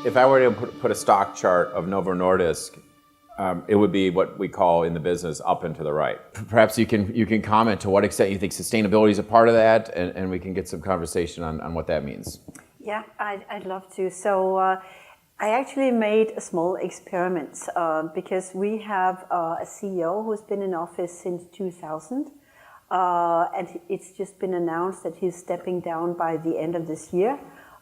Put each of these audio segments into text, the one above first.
If I were to put a stock chart of Novo Nordisk, it would be what we call in the business up and to the right. Perhaps you can comment to what extent you think sustainability is a part of that, and we can get some conversation on what that means. Yeah, I'd love to. So I actually made a small experiment because we have a CEO who's been in office since 2000, and it's just been announced that he's stepping down by the end of this year.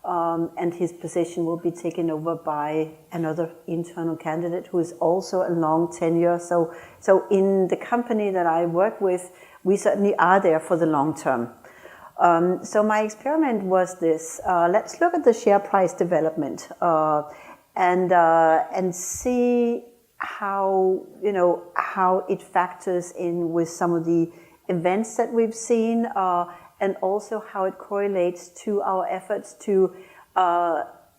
And his position will be taken over by another internal candidate who is also a long tenure. So in the company that I work with, we certainly are there for the long term. So my experiment was this: let's look at the share price development and see how it factors in with some of the events that we've seen. And also how it correlates to our efforts to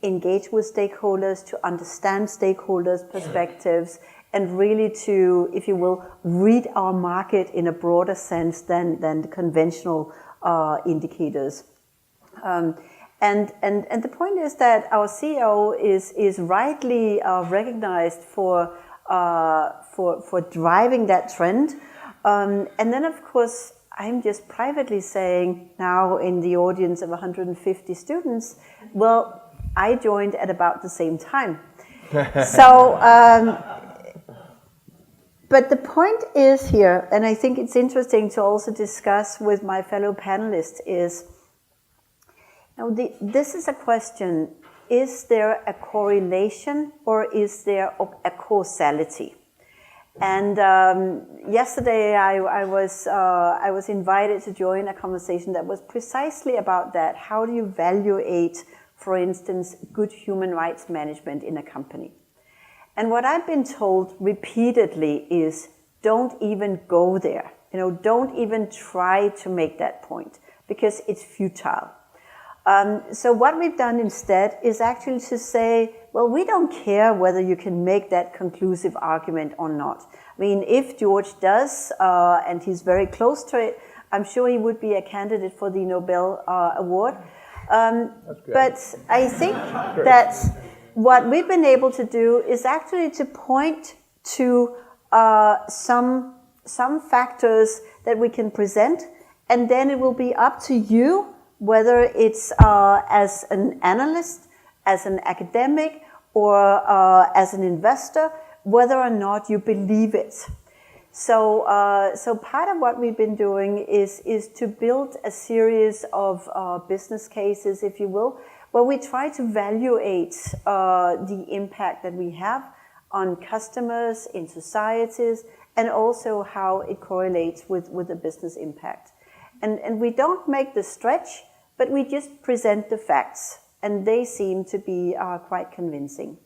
engage with stakeholders, to understand stakeholders' perspectives, and really to, if you will, read our market in a broader sense than the conventional indicators. And the point is that our CEO is rightly recognized for driving that trend. And then, of course, I'm just privately saying now in the audience of 150 students, well, I joined at about the same time. So, but the point is here, and I think it's interesting to also discuss with my fellow panelists, is this is a question: is there a correlation or is there a causality? And yesterday I was invited to join a conversation that was precisely about that. How do you evaluate, for instance, good human rights management in a company? And what I've been told repeatedly is, don't even go there. Don't even try to make that point because it's futile. So what we've done instead is actually to say, well, we don't care whether you can make that conclusive argument or not. I mean, if George does, and he's very close to it, I'm sure he would be a candidate for the Nobel Award. But I think that what we've been able to do is actually to point to some factors that we can present, and then it will be up to you whether it's as an analyst, as an academic, or as an investor, whether or not you believe it. So part of what we've been doing is to build a series of business cases, if you will, where we try to evaluate the impact that we have on customers, in societies, and also how it correlates with the business impact. And we don't make the stretch, but we just present the facts, and they seem to be quite convincing.